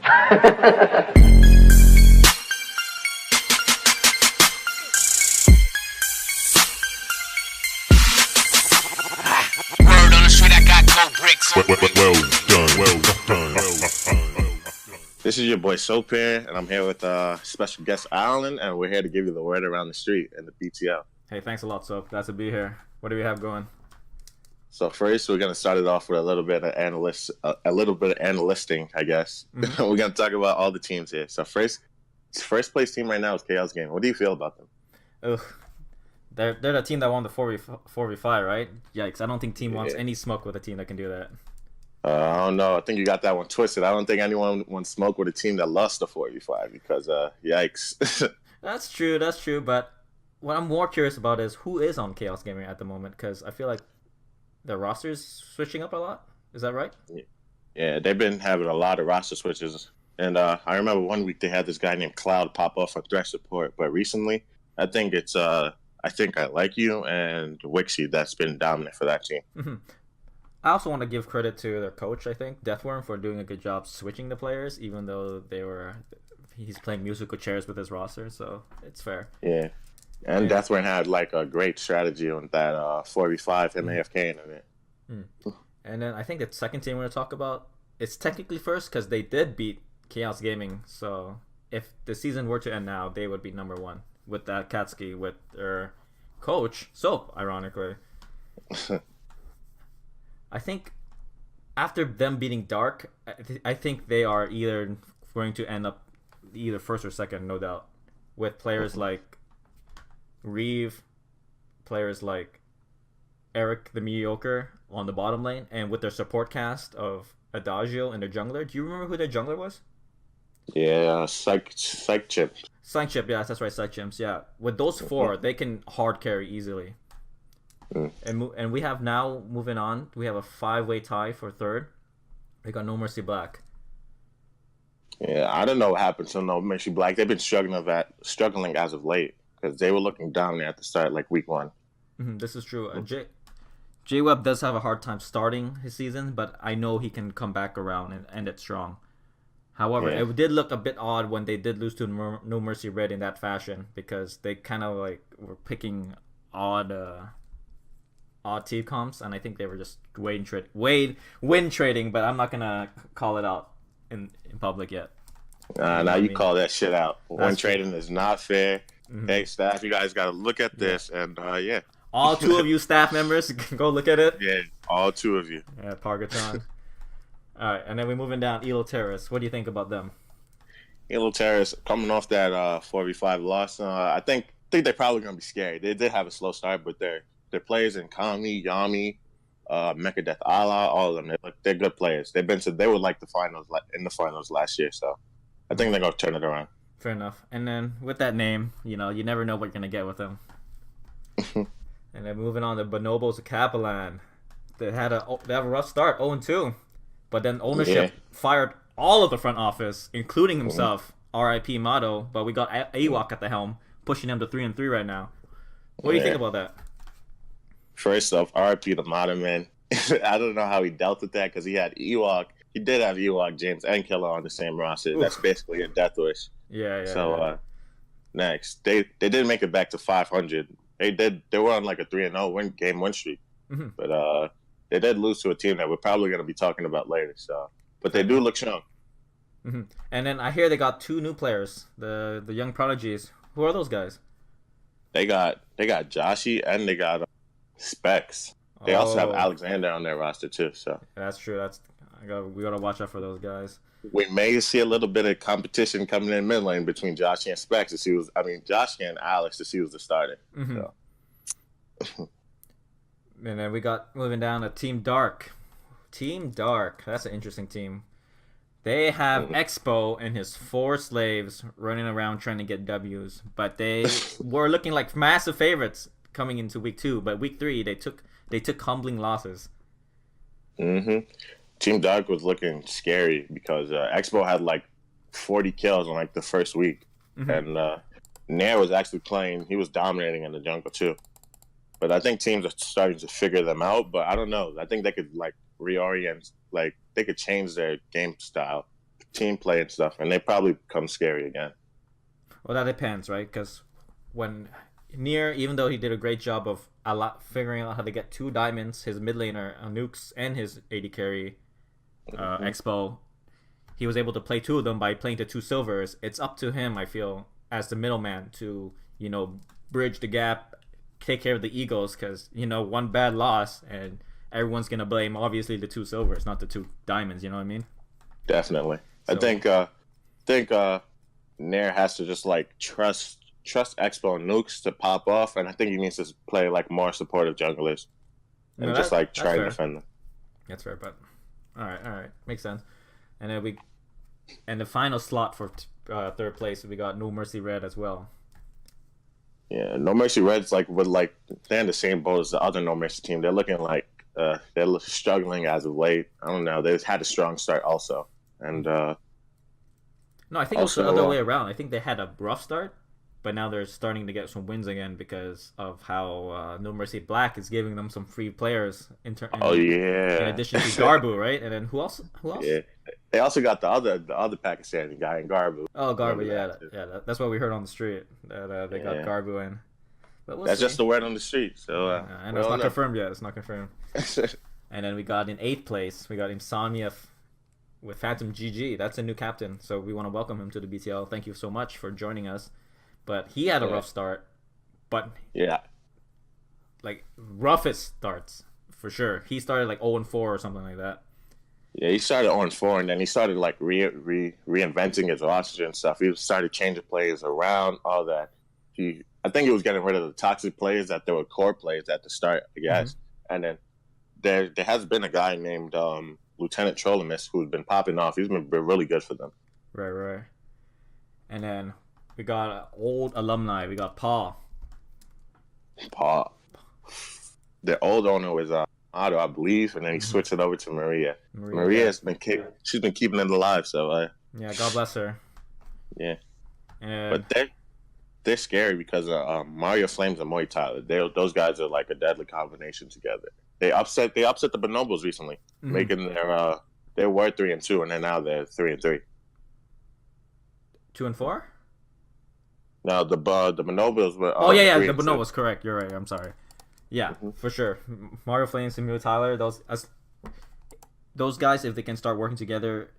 Word on the street, I got cold bricks. This is your boy Soap here, and I'm here with special guest Alan, and we're here to give you the word around the street and the BTL. Hey, thanks a lot, Soap. Glad to be here. What do we have going? So first, we're gonna start it off with a little bit of analysting, I guess. Mm-hmm. We're gonna talk about all the teams here. So first place team right now is Chaos Game. What do you feel about them? Ugh. They're the team that won the 4v5, right? Yikes, I don't think team wants any smoke with a team that can do that. I don't know. I think you got that one twisted. I don't think anyone wants smoke with a team that lost the 4v5 because, yikes. That's true, but what I'm more curious about is who is on Chaos Gaming at the moment, because I feel like the roster's switching up a lot. Is that right? Yeah, they've been having a lot of roster switches. And I remember one week they had this guy named Cloud pop off on Threat Support, but recently I think it's I Think I Like You and Wixie that's been dominant for that team. Mm-hmm. I also want to give credit to their coach, I think, Deathworm, for doing a good job switching the players, even though he's playing musical chairs with his roster, so it's fair. Yeah. And Deathworm had like a great strategy on that 4v5, him AFK in it. And then I think the second team we're going to talk about, it's technically first because they did beat Chaos Gaming, so if the season were to end now, they would be number one with that Katsuki, with their coach, Soap, ironically. I think after them beating Dark, I think they are either going to end up either first or second, no doubt, with players like Reeve, players like Eric the Mediocre on the bottom lane, and with their support cast of Adagio and their jungler. Do you remember who their jungler was? Yeah, Psych Chip. Psych Chip, yeah, that's right, Psych Chimps, yeah. With those four, they can hard carry easily. And we have now, moving on, we have a 5-way tie for third. We got No Mercy Black. Yeah, I don't know what happened to No Mercy Black. They've been struggling as of late because they were looking down there at the start, like week one. This is true. J-Web does have a hard time starting his season, but I know he can come back around and end it strong. However, it did look a bit odd when they did lose to No Mercy Red in that fashion, because they kind of like were picking odd team comps, and I think they were just win trading, but I'm not gonna call it out in public yet. Now you call that shit out. Win trading is not fair. Hey, staff, you guys got to look at this, and yeah. All two of you staff members, go look at it. Yeah, all two of you. Yeah, Pargaton. All right, and then we're moving down Elo Terrace. What do you think about them? Elo Terrace coming off that 4v5 loss. I think they're probably gonna be scary. They did have a slow start, but their players in Kami, Yami, Mecha Death Allah, all of them, they're good players. They were like in the finals last year, so I think they're gonna turn it around. Fair enough. And then with that name, you never know what you're gonna get with them. And then moving on to Bonobos Capellan. They have a rough start, 0-2. But then ownership fired all of the front office, including himself, RIP Motto. But we got Awok at the helm, pushing them to 3-3 right now. What do you think about that? First off, RIP the Motto, man. I don't know how he dealt with that, because he had Ewok. He did have Ewok, James, and Killer on the same roster. Oof. That's basically a death wish. Yeah. So next, they did make it back to 500. They were on like a 3-0 win streak, but they did lose to a team that we're probably going to be talking about later. So, but they do look strong. And then I hear they got 2 new players, the young prodigies. Who are those guys? They got Joshi and they got Specs. They also have Alexander on their roster too. So that's true. We gotta watch out for those guys. We may see a little bit of competition coming in mid lane between Joshi and Specs to see Joshi and Alex to see who's the starter. So. And then we got moving down to Team Dark. Team Dark, that's an interesting team. They have Expo and his 4 slaves running around trying to get W's, but they were looking like massive favorites coming into week 2. But week 3, they took humbling losses. Team Dark was looking scary because Expo had like 40 kills in like the first week, and Nair was actually playing. He was dominating in the jungle too. But I think teams are starting to figure them out. But I don't know. I think they could like reorient. Like they could change their game style team play and stuff, and they probably become scary again. Well, that depends, right? Because when Nier, even though he did a great job of figuring out how to get 2 diamonds, his mid laner Nukes and his AD carry Expo, he was able to play 2 of them by playing the 2 silvers. It's up to him, I feel, as the middleman to bridge the gap, take care of the egos, because one bad loss and everyone's gonna blame obviously the 2 silvers, not the 2 diamonds. You know what I mean? Definitely. So, I think Nair has to just like trust Expo and Nukes to pop off, and I think he needs to play like more supportive junglers and just like try and defend them. That's fair, but all right, makes sense. And then the final slot for third place, we got No Mercy Red as well. Yeah, No Mercy Red's they're in the same boat as the other No Mercy team. They're looking like they're struggling as of late. I don't know. They've had a strong start also, and no, I think also, it was the other way around. I think they had a rough start, but now they're starting to get some wins again because of how No Mercy Black is giving them some free players. In addition to Garbu, right? And then who else? Yeah, they also got the other Pakistani guy in Garbu. Oh, Garbu, yeah. That's what we heard on the street. That they got Garbu in. But that's just the word on the street. So and it's not confirmed yet. It's not confirmed. And then we got in 8th place. We got Insomnia with Phantom GG. That's a new captain, so we want to welcome him to the BTL. Thank you so much for joining us. But he had a rough start. But like roughest starts for sure. He started like 0-4 or something like that. Yeah, he started 0-4, and then he started like reinventing his roster and stuff. He started changing players around, all that. I think he was getting rid of the toxic players that there were core players at the start, I guess. Mm-hmm. And then there has been a guy named Lieutenant Trollemus who's been popping off. He's been really good for them. Right. And then we got old alumni. We got Paul. Their old owner was Otto, I believe, and then he switched it over to Maria. Maria has been she's been keeping it alive. So yeah, God bless her. Yeah, but they're scary because Mario Flames and Moy Tyler. Those guys are like a deadly combination together. They upset the Bonobos recently, making they were 3-2, and then now they're 3-3. 2-4. No, the Bonobos were. The Bonobos. Correct. You're right. I'm sorry. Yeah, for sure. Mario Flames and Moy Tyler. Those guys, if they can start working together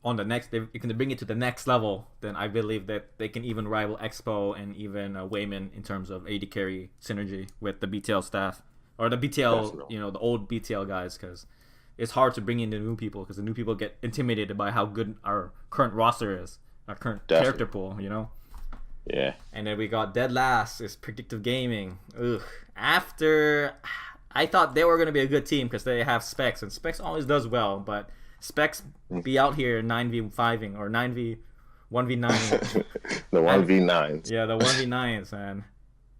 on the next, if you can bring it to the next level, then I believe that they can even rival Expo and even Wayman in terms of AD carry synergy with the BTL staff or the BTL, the old BTL guys, because it's hard to bring in the new people because the new people get intimidated by how good our current roster is, our current character pool, Yeah. And then we got dead last is Predictive Gaming. Ugh. After, I thought they were going to be a good team because they have Specs, and Specs always does well, but Specs be out here 9v5ing or 1v9. The 1v9s. Yeah, the 1v9s, man.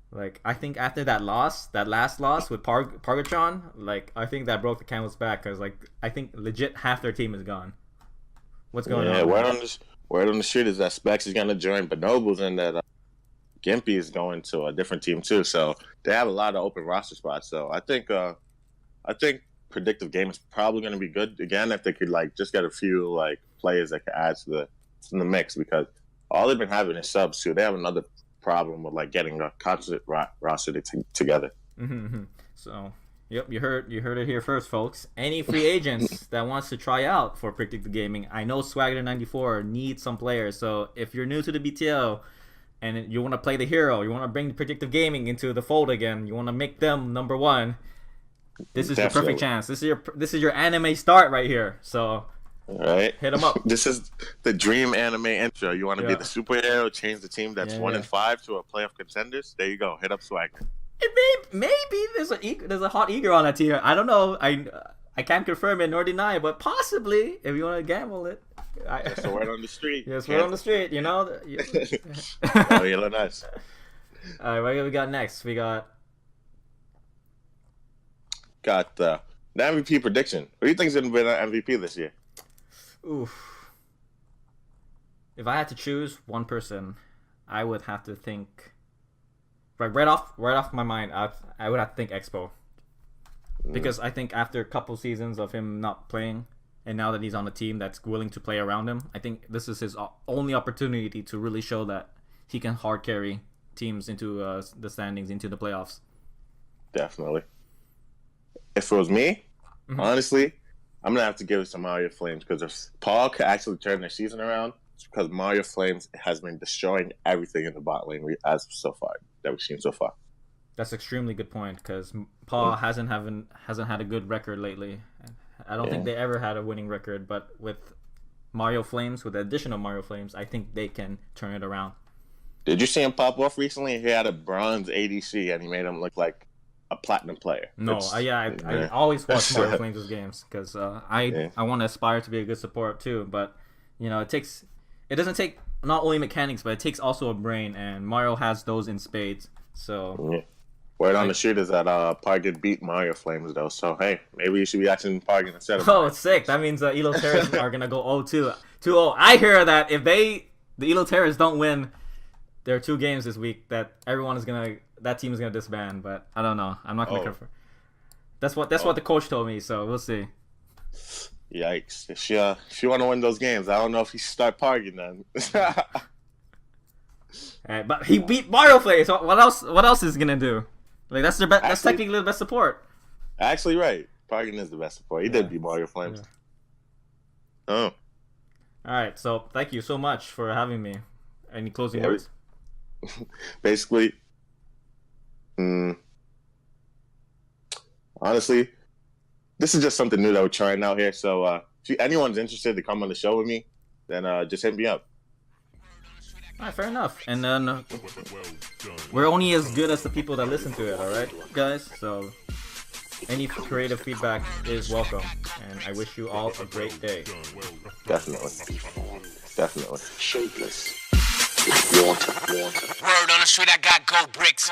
Like, I think after that last loss with Pargatron, like, I think that broke the camel's back because, like, I think legit half their team is gone. What's going on? Yeah, word on the street is that Specs is going to join Bonobos and that Gimpy is going to a different team too. So they have a lot of open roster spots. So I think Predictive Game is probably going to be good again if they could like just get a few like players that could add to the mix, because all they've been having is subs too. They have another problem with like getting a constant roster together. Mm-hmm. So. Yep, you heard it here first, folks. Any free agents that wants to try out for Predictive Gaming, I know Swagger94 needs some players. So if you're new to the BTL and you want to play the hero, you want to bring Predictive Gaming into the fold again, you want to make them number one, this is your perfect chance. This is your anime start right here. So right, hit them up. This is the dream anime intro. You want to be the superhero, change the team that's 1-5 to a playoff contenders? There you go. Hit up Swagger. Maybe there's a hot eager on that team. I don't know. I can't confirm it nor deny it, but possibly if you want to gamble it. That's the word on the street. Yes, word on the street. Oh, you look nice. All right, what we got next? We got the MVP prediction. What do you think is going to be the MVP this year? Oof. If I had to choose one person, I would have to think. Right off my mind, I would have to think Expo, because I think after a couple seasons of him not playing and now that he's on a team that's willing to play around him, I think this is his only opportunity to really show that he can hard carry teams into the standings, into the playoffs. Definitely. If it was me, honestly, I'm going to have to give it to Mario Flames, because if Paul could actually turn their season around, it's because Mario Flames has been destroying everything in the bot lane as so far that we've seen so far. That's an extremely good point, because Paul hasn't had a good record lately. I don't think they ever had a winning record, but with Mario Flames, with the addition of Mario Flames, I think they can turn it around. Did you see him pop off recently? He had a bronze ADC, and he made him look like a platinum player. No, I always watch Mario Flames' games, because I want to aspire to be a good support too. But it doesn't take not only mechanics, but it takes also a brain, and Mario has those in spades. So word on the street is that Pargan beat Mario Flames though. So hey, maybe you should be watching Pargan instead of. Oh, it's sick! That means Elo Terrace are gonna go 2-0. I hear that if the Elo Terrace don't win their 2 games this week, that team is gonna disband. But I don't know. I'm not gonna confirm. That's what the coach told me. So we'll see. Yikes! If you want to win those games, I don't know if you should start Pargan then. But he beat Mario Flames. So what else is he gonna do? Like that's their best. That's technically the best support. Actually, right. Pargan is the best support. He did beat Mario Flames. Yeah. Oh. All right. So thank you so much for having me. Any closing words? Basically, honestly, this is just something new that we're trying out here. So if anyone's interested to come on the show with me, then just hit me up. Alright, fair enough. And then we're only as good as the people that listen to it, alright, guys? So any creative feedback is welcome. And I wish you all a great day. Definitely. Shapeless. Like water. Word on the street, I got gold bricks.